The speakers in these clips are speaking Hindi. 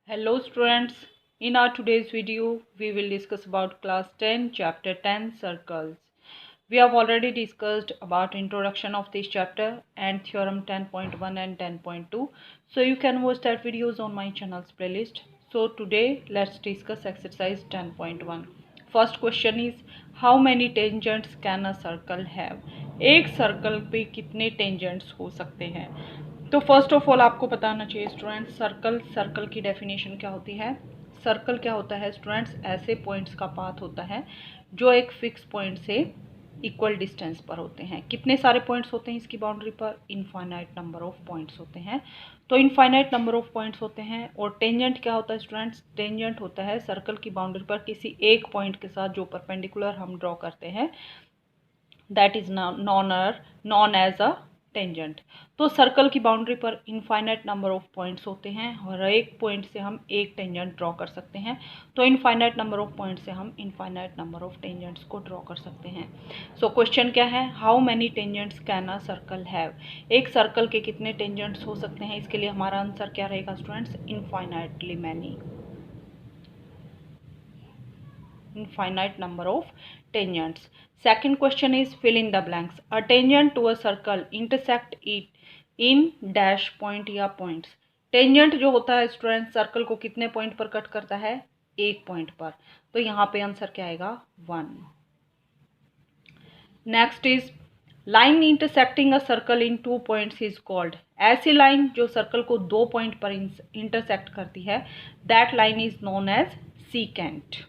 Hello students, in our today's video we will discuss about class 10 chapter 10 circles. We have already discussed about introduction of this chapter and theorem 10.1 and 10.2, so you can watch that videos on my channel's playlist. So today let's discuss exercise 10.1. First question is how many tangents can a circle have? एक सर्कल पे कितने टेंजेंट्स हो सकते हैं? तो फर्स्ट ऑफ ऑल आपको बताना चाहिए स्टूडेंट्स, सर्कल की डेफिनेशन क्या होती है। सर्कल क्या होता है स्टूडेंट्स? ऐसे पॉइंट्स का पाथ होता है जो एक फिक्स पॉइंट से इक्वल डिस्टेंस पर होते हैं। कितने सारे पॉइंट्स होते हैं इसकी बाउंड्री पर? इनफाइनाइट नंबर ऑफ पॉइंट्स होते हैं। तो इनफाइनाइट नंबर ऑफ पॉइंट्स होते हैं। और टेंजेंट क्या होता है स्टूडेंट्स? टेंजेंट होता है सर्कल की बाउंड्री पर किसी एक पॉइंट के साथ जो परपेंडिकुलर हम ड्रॉ करते हैं, that is known as a tangent. तो सर्कल की बाउंड्री पर इनफाइनाइट नंबर ऑफ पॉइंट्स होते हैं और एक पॉइंट से हम एक टेंजेंट ड्रॉ कर सकते हैं। तो इनफाइनाइट नंबर ऑफ पॉइंट से हम इनफाइनाइट नंबर ऑफ टेंजेंट्स को ड्रॉ कर सकते हैं। सो क्वेश्चन क्या है? How many tangents can a circle have? एक सर्कल के कितने टेंजेंट्स हो सकते हैं? इसके लिए हमारा आंसर क्या रहेगा students? Infinitely many, infinite number of tangents. Second question is fill in the blanks. A tangent to a circle intersect it in dash point या points. टेंजेंट जो होता है स्टूडेंट सर्कल को कितने पॉइंट पर कट करता है? एक पॉइंट पर। तो यहाँ पे आंसर क्या आएगा? 1. Next is line intersecting a circle in 2 points is called. ऐसी लाइन जो सर्कल को 2 पॉइंट पर इंटरसेक्ट करती है, that line is known as secant.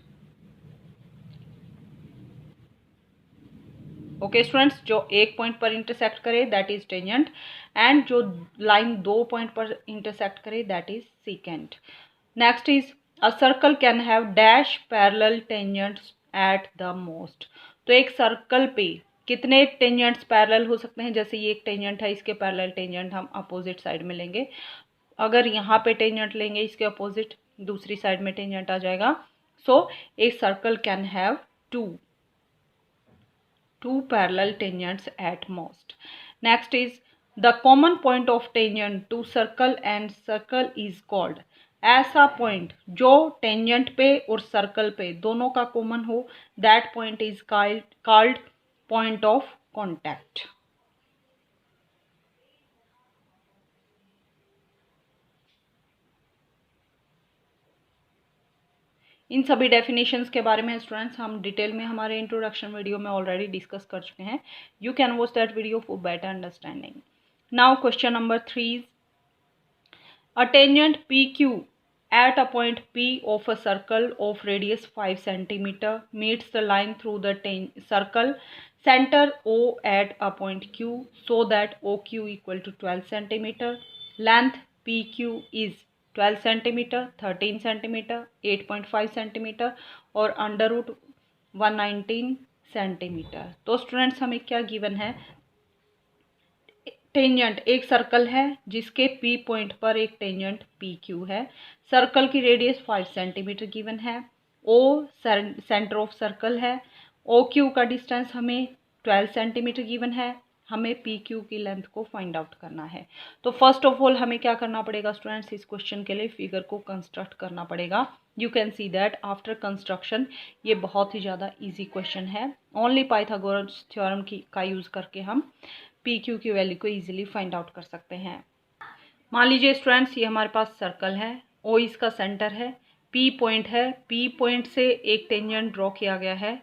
Okay students, जो एक पॉइंट पर इंटरसेक्ट करे दैट इज टेंजेंट, एंड जो लाइन 2 पॉइंट पर इंटरसेक्ट करे that is secant. Next is a circle can have dash parallel tangents at the most. तो एक सर्कल पे कितने टेंजेंट्स पैरेलल हो सकते हैं? जैसे ये एक टेंजेंट है, इसके पैरेलल टेंजेंट हम अपोजिट साइड में लेंगे। अगर यहाँ पे टेंजेंट लेंगे इसके अपोजिट, दूसरी साइड में टेंजेंट आ जाएगा। So a circle can have two parallel tangents at most. Next is the common point of tangent to circle and circle is called। ऐसा पॉइंट जो टेंजेंट पे और सर्कल पे दोनों का कॉमन हो, that point is called point of contact. इन सभी डेफिनेशंस के बारे में स्टूडेंट्स हम डिटेल में हमारे इंट्रोडक्शन वीडियो में ऑलरेडी डिस्कस कर चुके हैं। You can watch that video for better understanding. Now question number 3, a tangent PQ at a point P of a circle of radius 5 cm meets the line through the circle center O at a point Q so that OQ equal to 12 cm. Length PQ is 12 cm, 13 cm, 8.5 cm और अंडर रूट 119 सेंटीमीटर। तो स्टूडेंट्स हमें क्या गिवन है? टेंजेंट एक सर्कल है जिसके पी पॉइंट पर एक टेंजेंट पी क्यू है। सर्कल की रेडियस 5 सेंटीमीटर गिवन है। ओ सेंटर ऑफ सर्कल है। ओ क्यू का डिस्टेंस हमें 12 सेंटीमीटर गिवन है। हमें पी क्यू की लेंथ को फाइंड आउट करना है। तो फर्स्ट ऑफ ऑल हमें क्या करना पड़ेगा स्टूडेंट्स? इस क्वेश्चन के लिए फिगर को कंस्ट्रक्ट करना पड़ेगा। You can see that after construction ये बहुत ही ज़्यादा ईजी क्वेश्चन है। ओनली पाइथागोरस थ्योरम का यूज़ करके हम पी क्यू की वैल्यू को इजीली फाइंड आउट कर सकते हैं। मान लीजिए स्टूडेंट्स ये हमारे पास सर्कल है, ओ इसका सेंटर है, पी पॉइंट है, पी पॉइंट से एक टेंजेंट ड्रॉ किया गया है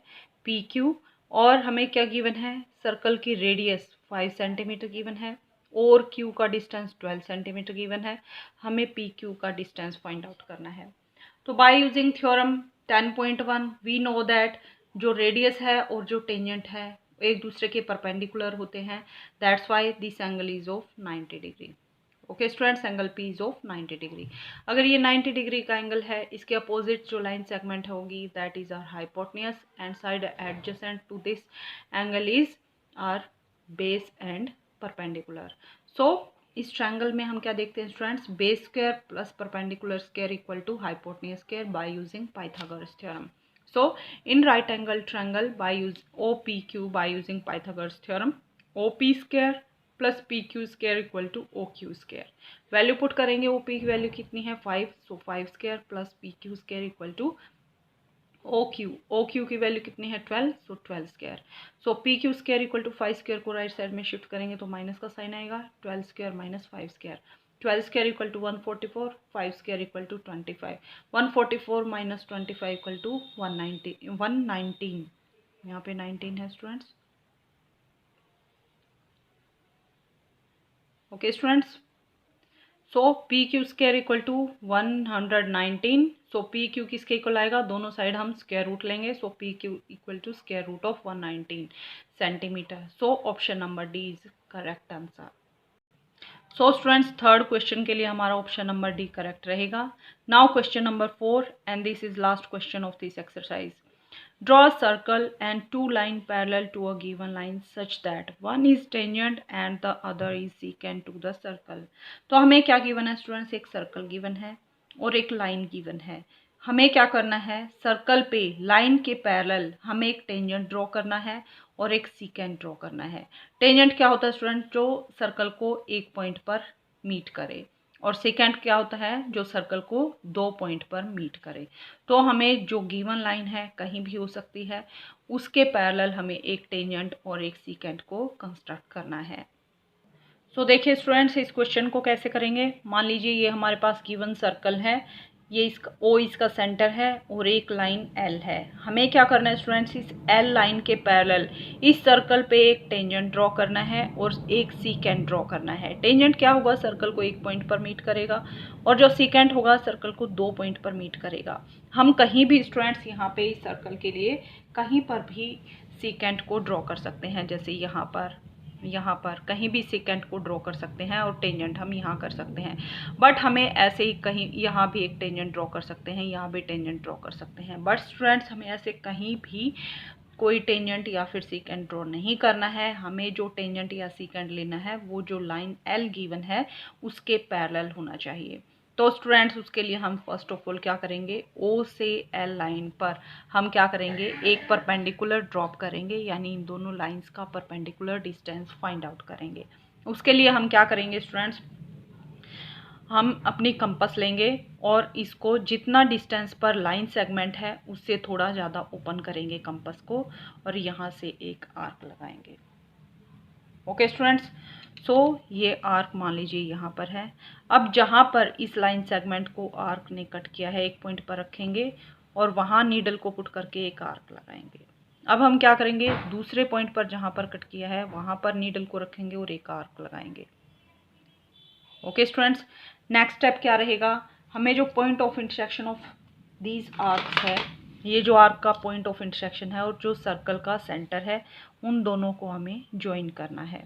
पी क्यू, और हमें क्या गिवन है? सर्कल की रेडियस 5 सेंटीमीटर गिवन है और क्यू का डिस्टेंस 12 सेंटीमीटर गिवन है। हमें पी क्यू का डिस्टेंस फाइंड आउट करना है। तो by using theorem 10.1 we know that जो रेडियस है और जो टेंजेंट है एक दूसरे के परपेंडिकुलर होते हैं। That's why this angle is of 90 degree. Okay students, angle P is of 90 degree. अगर ये 90 डिग्री का एंगल है, इसके अपोजिट जो लाइन सेगमेंट होगी that is our hypotenuse and side adjacent to this angle is our base and perpendicular. So इस ट्रायंगल में हम क्या देखते हैं students? Base square plus perpendicular square equal to hypotenuse square by using Pythagoras theorem. So in right angle triangle by use OPQ by using Pythagoras theorem, OP square plus P Q square equal to O Q square. Value put करेंगे, ओ पी की वैल्यू कितनी है 5, so 5 square plus P Q square equal to O Q की वैल्यू कितनी है 12, so 12 square. So P Q square equal to 5 square को राइट साइड में शिफ्ट करेंगे तो माइनस का साइन आएगा, 12 square minus 5 square, 12 square equal to 144, 5 square equal to 25, 144 minus 25 equal to 119, यहाँ पे 19 है students. Okay students, so P Q square equal to 119, so P Q किसके इक्वल आएगा, दोनों साइड हम स्क्वायर रूट लेंगे, so P Q equal to square root of 119 centimetre. So option number D is correct answer. So students third question के लिए हमारा ऑप्शन नंबर डी करेक्ट रहेगा। Now question number 4 and this is last question of this exercise. Draw a circle and two lines parallel to a given line such that one is tangent and the other is secant to the circle। तो हमें क्या गिवन है स्टूडेंट्स, एक सर्कल गिवन है और एक लाइन गिवन है। हमें क्या करना है, सर्कल पे लाइन के पैरेलल हमें एक टेंजेंट ड्रॉ करना है और एक सीकेंट ड्रॉ करना है। टेंजेंट क्या होता है स्टूडेंट, जो सर्कल को एक पॉइंट पर मीट करे, और सेकेंड क्या होता है, जो सर्कल को 2 पॉइंट पर मीट करे। तो हमें जो गिवन लाइन है कहीं भी हो सकती है, उसके पैरेलल हमें एक टेंजेंट और एक सीकेंट को कंस्ट्रक्ट करना है। सो देखिए स्टूडेंट्स, इस क्वेश्चन को कैसे करेंगे। मान लीजिए ये हमारे पास गिवन सर्कल है, ये इसका ओ इसका सेंटर है और एक लाइन एल है। हमें क्या करना है स्टूडेंट्स, इस एल लाइन के पैरेलल इस सर्कल पे एक टेंजेंट ड्रॉ करना है और एक सीकेंट ड्रॉ करना है। टेंजेंट क्या होगा, सर्कल को एक पॉइंट पर मीट करेगा, और जो सीकेंट होगा सर्कल को 2 पॉइंट पर मीट करेगा। हम कहीं भी स्टूडेंट्स यहाँ पे इस सर्कल के लिए कहीं पर भी सीकेंट को ड्रॉ कर सकते हैं, जैसे यहाँ पर कहीं भी सेकेंड को ड्रॉ कर सकते हैं और टेंजेंट हम यहाँ कर सकते हैं। बट हमें ऐसे ही कहीं यहाँ भी एक टेंजेंट ड्रॉ कर सकते हैं, यहाँ भी टेंजेंट ड्रॉ कर सकते हैं। बट स्टूडेंट्स हमें ऐसे कहीं भी कोई टेंजेंट या फिर सीकेंट ड्रॉ नहीं करना है। हमें जो टेंजेंट या सीकेंट लेना है वो जो लाइन एल गिवन है उसके पैरेलल होना चाहिए। तो स्टूडेंट्स उसके लिए हम फर्स्ट ऑफ ऑल क्या करेंगे, ओ से एल लाइन पर हम क्या करेंगे, एक परपेंडिकुलर ड्रॉप करेंगे, यानी इन दोनों लाइंस का परपेंडिकुलर डिस्टेंस फाइंड आउट करेंगे। उसके लिए हम क्या करेंगे स्टूडेंट्स, हम अपनी कंपास लेंगे और इसको जितना डिस्टेंस पर लाइन सेगमेंट है उससे थोड़ा ज़्यादा ओपन करेंगे कंपास को, और यहाँ से एक आर्क लगाएंगे। ओके स्टूडेंट्स, सो ये आर्क मान लीजिए यहाँ पर है। अब जहाँ पर इस लाइन सेगमेंट को आर्क ने कट किया है एक पॉइंट पर रखेंगे और वहाँ नीडल को पुट करके एक आर्क लगाएंगे। अब हम क्या करेंगे, दूसरे पॉइंट पर जहाँ पर कट किया है वहाँ पर नीडल को रखेंगे और एक आर्क लगाएंगे। ओके स्टूडेंट्स, नेक्स्ट स्टेप क्या रहेगा, हमें जो point of intersection of these arcs है, ये जो आर्क का पॉइंट ऑफ इंटरसेक्शन है और जो सर्कल का सेंटर है, उन दोनों को हमें ज्वाइन करना है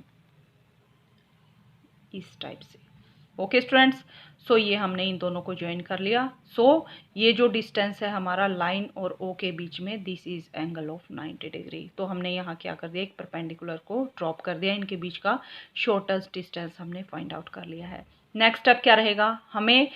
इस टाइप से। ओके स्टूडेंट्स, सो ये हमने इन दोनों को ज्वाइन कर लिया। सो ये जो डिस्टेंस है हमारा लाइन और ओ के बीच में, this is angle of 90 degree. तो हमने यहाँ क्या कर दिया, एक परपेंडिकुलर को ड्रॉप कर दिया, इनके बीच का शॉर्टेस्ट डिस्टेंस हमने फाइंड आउट कर लिया है। नेक्स्ट स्टेप क्या रहेगा, हमें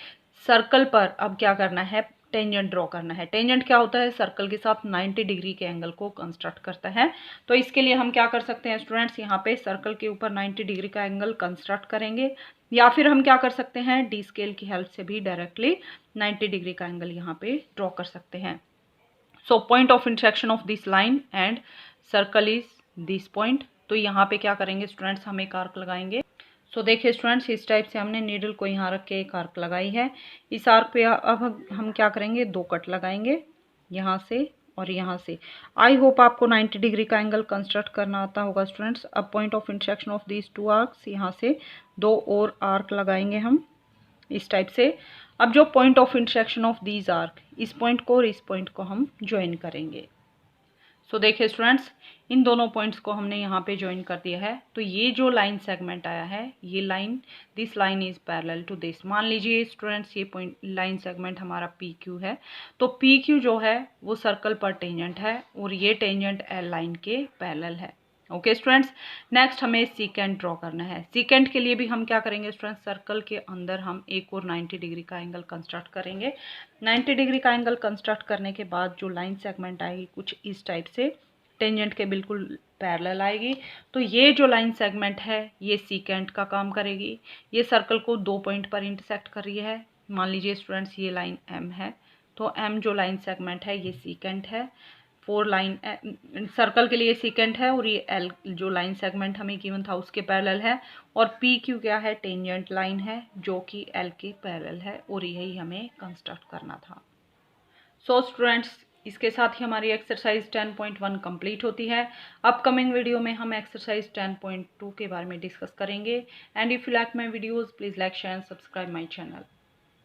सर्कल पर अब क्या करना है, टेंजेंट ड्रॉ करना है। टेंजेंट क्या होता है, सर्कल के साथ 90 डिग्री के एंगल को कंस्ट्रक्ट करता है। तो इसके लिए हम क्या कर सकते हैं स्टूडेंट्स, यहाँ पे सर्कल के ऊपर 90 डिग्री का एंगल कंस्ट्रक्ट करेंगे, या फिर हम क्या कर सकते हैं, डी स्केल की हेल्प से भी डायरेक्टली 90 डिग्री का एंगल यहाँ पे ड्रॉ कर सकते हैं। So point of intersection of this line and circle is this point. तो यहाँ पे क्या करेंगे स्टूडेंट्स, हम एक आर्क लगाएंगे। सो देखिए स्टूडेंट्स, इस टाइप से हमने नीडल को यहाँ रख के एक आर्क लगाई है। इस आर्क पे अब हम क्या करेंगे, 2 कट लगाएंगे, यहाँ से और यहाँ से। आई होप आपको 90 डिग्री का एंगल कंस्ट्रक्ट करना आता होगा स्टूडेंट्स। अब point of intersection of these 2 arcs, यहाँ से 2 और आर्क लगाएंगे हम इस टाइप से। अब जो point of intersection of these arc, इस पॉइंट को और इस पॉइंट को हम ज्वाइन करेंगे। सो देखिए स्टूडेंट्स, इन दोनों पॉइंट्स को हमने यहाँ पे ज्वाइन कर दिया है। तो ये जो लाइन सेगमेंट आया है, ये line, this line is parallel to this. मान लीजिए स्टूडेंट्स ये पॉइंट लाइन सेगमेंट हमारा पी क्यू है, तो पी क्यू जो है वो सर्कल पर टेंजेंट है और ये टेंजेंट एल लाइन के पैरेलल है। ओके स्टूडेंट्स, नेक्स्ट हमें सीकेंट ड्रॉ करना है। सीकेंट के लिए भी हम क्या करेंगे स्टूडेंट्स, सर्कल के अंदर हम एक और 90 डिग्री का एंगल कंस्ट्रक्ट करेंगे। 90 डिग्री का एंगल कंस्ट्रक्ट करने के बाद जो लाइन सेगमेंट आएगी कुछ इस टाइप से, टेंजेंट के बिल्कुल पैरेलल आएगी। तो ये जो लाइन सेगमेंट है ये सीकेंट का काम करेगी। ये सर्कल को 2 पॉइंट पर इंटरसेक्ट कर रही है। मान लीजिए स्टूडेंट्स ये लाइन एम है, तो एम जो लाइन सेगमेंट है ये सीकेंट है। 4 लाइन सर्कल के लिए सीकेंट है और ये एल जो लाइन सेगमेंट हमें गिवन था उसके पैरेलल है। और पी क्यू क्या है, टेंजेंट लाइन है जो कि एल के पैरेलल है और यही हमें कंस्ट्रक्ट करना था। सो स्टूडेंट्स, इसके साथ ही हमारी एक्सरसाइज 10.1 कंप्लीट होती है। अपकमिंग वीडियो में हम एक्सरसाइज 10.2 के बारे में डिस्कस करेंगे। And if you like my videos please like share and subscribe my channel.